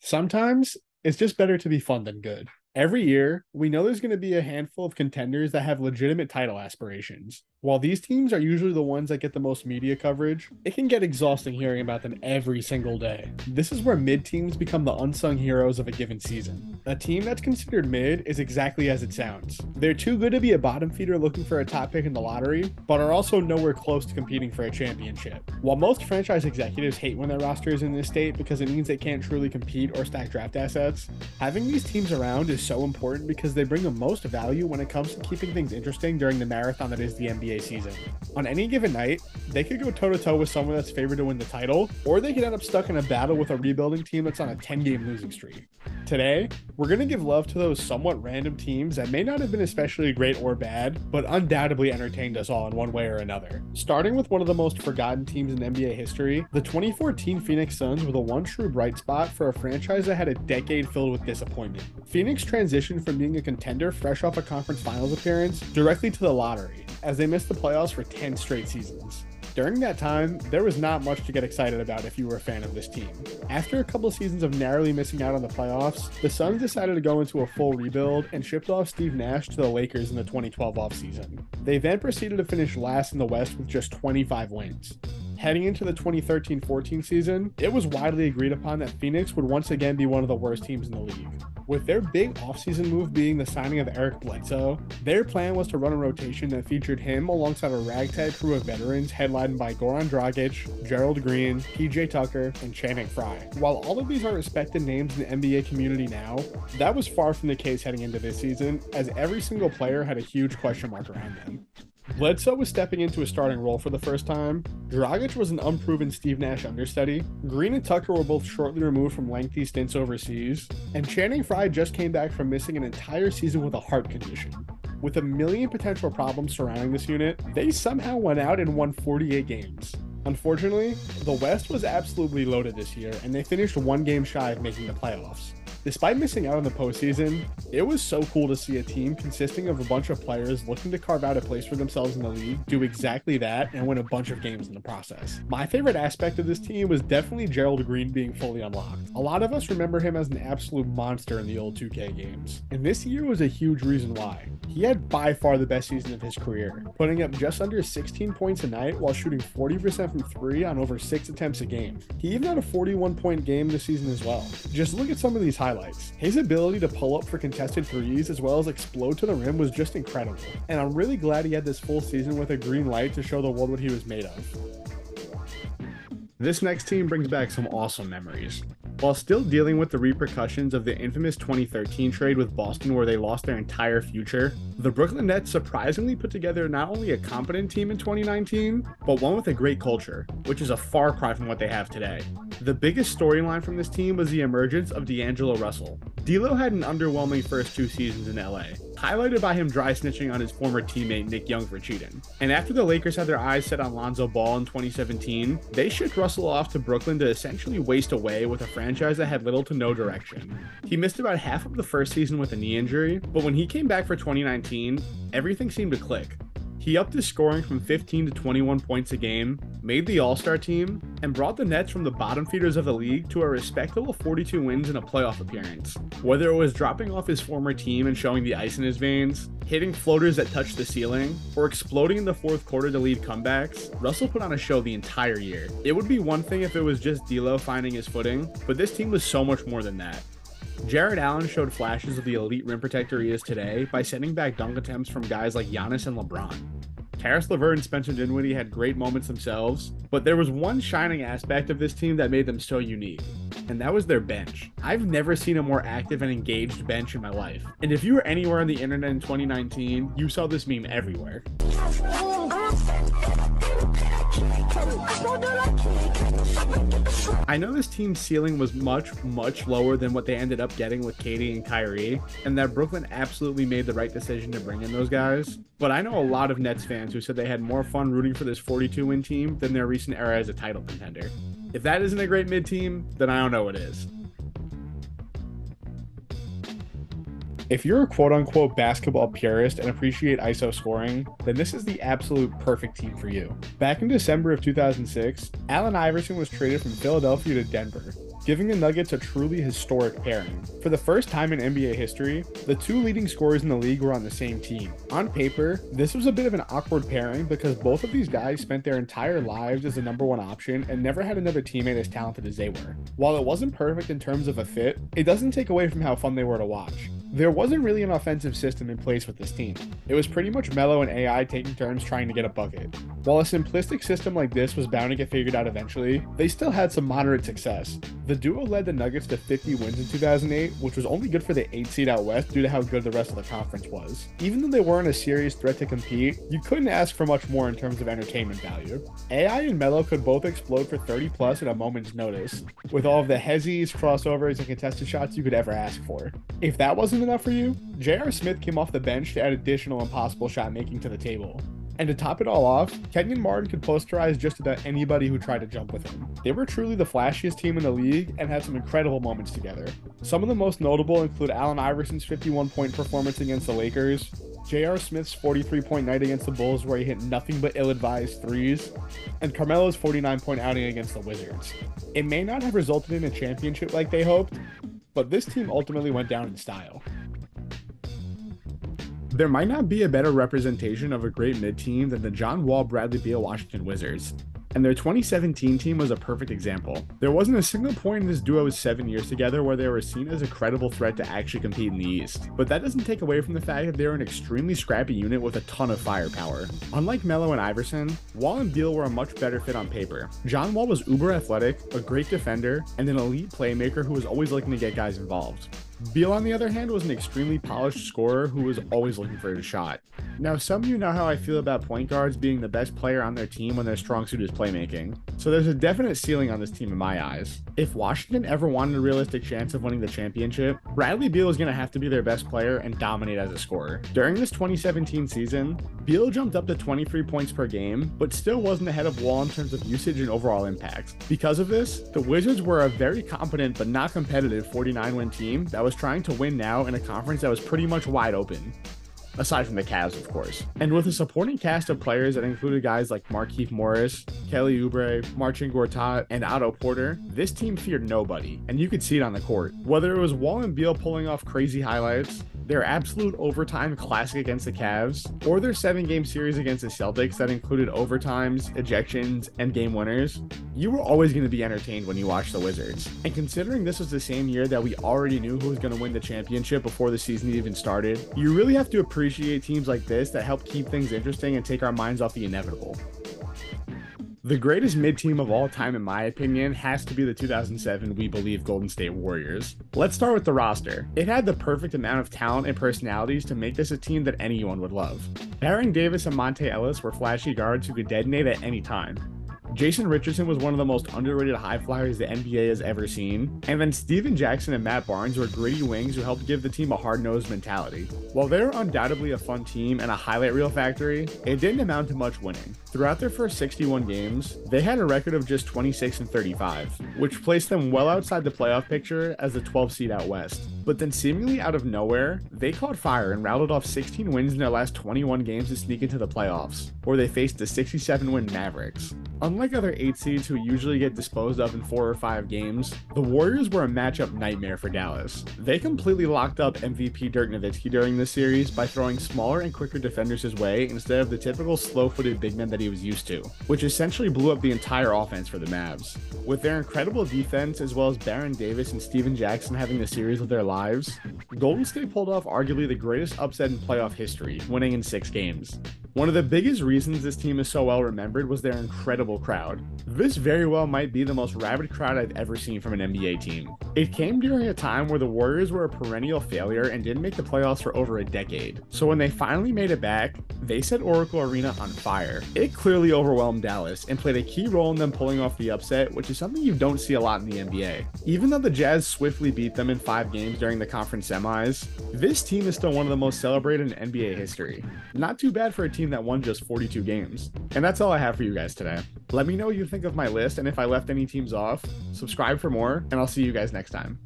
Sometimes it's just better to be fun than good. Every year, we know there's going to be a handful of contenders that have legitimate title aspirations. While these teams are usually the ones that get the most media coverage, it can get exhausting hearing about them every single day. This is where mid teams become the unsung heroes of a given season. A team that's considered mid is exactly as it sounds. They're too good to be a bottom feeder looking for a top pick in the lottery, but are also nowhere close to competing for a championship. While most franchise executives hate when their roster is in this state because it means they can't truly compete or stack draft assets, having these teams around is so important because they bring the most value when it comes to keeping things interesting during the marathon that is the NBA season. On any given night, they could go toe-to-toe with someone that's favored to win the title, or they could end up stuck in a battle with a rebuilding team that's on a 10-game losing streak. Today, we're going to give love to those somewhat random teams that may not have been especially great or bad, but undoubtedly entertained us all in one way or another. Starting with one of the most forgotten teams in NBA history, the 2014 Phoenix Suns were the one true bright spot for a franchise that had a decade filled with disappointment. Phoenix transitioned from being a contender fresh off a conference finals appearance directly to the lottery, as they missed the playoffs for 10 straight seasons. During that time, there was not much to get excited about if you were a fan of this team. After a couple seasons of narrowly missing out on the playoffs, the Suns decided to go into a full rebuild and shipped off Steve Nash to the Lakers in the 2012 offseason. They then proceeded to finish last in the West with just 25 wins. Heading into the 2013-14 season, it was widely agreed upon that Phoenix would once again be one of the worst teams in the league. With their big offseason move being the signing of Eric Bledsoe, their plan was to run a rotation that featured him alongside a ragtag crew of veterans headlined by Goran Dragic, Gerald Green, PJ Tucker, and Channing Frye. While all of these are respected names in the NBA community now, that was far from the case heading into this season, as every single player had a huge question mark around them. Bledsoe was stepping into a starting role for the first time, Dragic was an unproven Steve Nash understudy, Green and Tucker were both shortly removed from lengthy stints overseas, and Channing Frye just came back from missing an entire season with a heart condition. With a million potential problems surrounding this unit, they somehow went out and won 48 games. Unfortunately, the West was absolutely loaded this year, and they finished one game shy of making the playoffs. Despite missing out on the postseason, it was so cool to see a team consisting of a bunch of players looking to carve out a place for themselves in the league do exactly that and win a bunch of games in the process. My favorite aspect of this team was definitely Gerald Green being fully unlocked. A lot of us remember him as an absolute monster in the old 2K games, and this year was a huge reason why. He had by far the best season of his career, putting up just under 16 points a night while shooting 40% from 3 on over 6 attempts a game. He even had a 41-point game this season as well. Just look at some of these highlights. His ability to pull up for contested threes as well as explode to the rim was just incredible, and I'm really glad he had this full season with a green light to show the world what he was made of. This next team brings back some awesome memories. While still dealing with the repercussions of the infamous 2013 trade with Boston where they lost their entire future, the Brooklyn Nets surprisingly put together not only a competent team in 2019, but one with a great culture, which is a far cry from what they have today. The biggest storyline from this team was the emergence of D'Angelo Russell. D'Lo had an underwhelming first 2 seasons in LA, highlighted by him dry snitching on his former teammate Nick Young for cheating. And after the Lakers had their eyes set on Lonzo Ball in 2017, they shipped Russell off to Brooklyn to essentially waste away with a franchise that had little to no direction. He missed about half of the first season with a knee injury, but when he came back for 2019, everything seemed to click. He upped his scoring from 15 to 21 points a game, made the All-Star team, and brought the Nets from the bottom feeders of the league to a respectable 42 wins and a playoff appearance. Whether it was dropping off his former team and showing the ice in his veins, hitting floaters that touched the ceiling, or exploding in the fourth quarter to lead comebacks, Russell put on a show the entire year. It would be one thing if it was just D'Lo finding his footing, but this team was so much more than that. Jarrett Allen showed flashes of the elite rim protector he is today by sending back dunk attempts from guys like Giannis and LeBron. Karis LeVert and Spencer Dinwiddie had great moments themselves, but there was one shining aspect of this team that made them so unique, and that was their bench. I've never seen a more active and engaged bench in my life, and if you were anywhere on the internet in 2019, you saw this meme everywhere. I know this team's ceiling was much lower than what they ended up getting with KD and Kyrie, and that Brooklyn absolutely made the right decision to bring in those guys, but I know a lot of Nets fans who said they had more fun rooting for this 42-win team than their recent era as a title contender. If that isn't a great mid-team, then I don't know what is. If you're a quote-unquote basketball purist and appreciate ISO scoring, then this is the absolute perfect team for you. Back in December of 2006, Allen Iverson was traded from Philadelphia to Denver, giving the Nuggets a truly historic pairing. For the first time in NBA history, the two leading scorers in the league were on the same team. On paper, this was a bit of an awkward pairing because both of these guys spent their entire lives as the #1 option and never had another teammate as talented as they were. While it wasn't perfect in terms of a fit, it doesn't take away from how fun they were to watch. There wasn't really an offensive system in place with this team. It was pretty much Melo and AI taking turns trying to get a bucket. While a simplistic system like this was bound to get figured out eventually, they still had some moderate success. The duo led the Nuggets to 50 wins in 2008, which was only good for the 8th seed out west due to how good the rest of the conference was. Even though they weren't a serious threat to compete, you couldn't ask for much more in terms of entertainment value. AI and Melo could both explode for 30 plus at a moment's notice, with all of the hezzies, crossovers, and contested shots you could ever ask for. If that wasn't enough for you, J.R. Smith came off the bench to add additional impossible shot making to the table. And to top it all off, Kenyon Martin could posterize just about anybody who tried to jump with him. They were truly the flashiest team in the league and had some incredible moments together. Some of the most notable include Allen Iverson's 51-point performance against the Lakers, J.R. Smith's 43-point night against the Bulls where he hit nothing but ill-advised threes, and Carmelo's 49-point outing against the Wizards. It may not have resulted in a championship like they hoped, but this team ultimately went down in style. There might not be a better representation of a great mid-team than the John Wall Bradley Beal Washington Wizards, and their 2017 team was a perfect example. There wasn't a single point in this duo's 7 years together where they were seen as a credible threat to actually compete in the East, but that doesn't take away from the fact that they were an extremely scrappy unit with a ton of firepower. Unlike Melo and Iverson, Wall and Beal were a much better fit on paper. John Wall was uber athletic, a great defender, and an elite playmaker who was always looking to get guys involved. Beal, on the other hand, was an extremely polished scorer who was always looking for his shot. Now, some of you know how I feel about point guards being the best player on their team when their strong suit is playmaking, so there's a definite ceiling on this team in my eyes. If Washington ever wanted a realistic chance of winning the championship, Bradley Beal is going to have to be their best player and dominate as a scorer. During this 2017 season, Beal jumped up to 23 points per game, but still wasn't ahead of Wall in terms of usage and overall impact. Because of this, the Wizards were a very competent but not competitive 49-win team that was trying to win now in a conference that was pretty much wide open. Aside from the Cavs, of course. And with a supporting cast of players that included guys like Markieff Morris, Kelly Oubre, Marcin Gortat, and Otto Porter, this team feared nobody, and you could see it on the court. Whether it was Wall and Beal pulling off crazy highlights, their absolute overtime classic against the Cavs, or their 7-game series against the Celtics that included overtimes, ejections, and game winners, you were always going to be entertained when you watched the Wizards. And considering this was the same year that we already knew who was going to win the championship before the season even started, you really have to appreciate teams like this that help keep things interesting and take our minds off the inevitable. The greatest mid-team of all time, in my opinion, has to be the 2007 We Believe Golden State Warriors. Let's start with the roster. It had the perfect amount of talent and personalities to make this a team that anyone would love. Baron Davis and Monte Ellis were flashy guards who could detonate at any time. Jason Richardson was one of the most underrated high flyers the NBA has ever seen. And then Steven Jackson and Matt Barnes were gritty wings who helped give the team a hard-nosed mentality. While they were undoubtedly a fun team and a highlight reel factory, it didn't amount to much winning. Throughout their first 61 games, they had a record of just 26-35, which placed them well outside the playoff picture as the 12th seed out west. But then seemingly out of nowhere, they caught fire and rattled off 16 wins in their last 21 games to sneak into the playoffs, where they faced the 67-win Mavericks. Unlike other 8 seeds who usually get disposed of in 4 or 5 games, the Warriors were a matchup nightmare for Dallas. They completely locked up MVP Dirk Nowitzki during this series by throwing smaller and quicker defenders his way instead of the typical slow-footed big men that he was used to, which essentially blew up the entire offense for the Mavs. With their incredible defense as well as Baron Davis and Steven Jackson having the series of their lives, Golden State pulled off arguably the greatest upset in playoff history, winning in 6 games. One of the biggest reasons this team is so well remembered was their incredible crowd. This very well might be the most rabid crowd I've ever seen from an NBA team. It came during a time where the Warriors were a perennial failure and didn't make the playoffs for over a decade. So when they finally made it back, they set Oracle Arena on fire. It clearly overwhelmed Dallas and played a key role in them pulling off the upset, which is something you don't see a lot in the NBA. Even though the Jazz swiftly beat them in 5 games during the conference semis, this team is still one of the most celebrated in NBA history. Not too bad for a team that won just 42 games. And that's all I have for you guys today. Let me know what you think of my list and if I left any teams off. Subscribe for more, and I'll see you guys next time.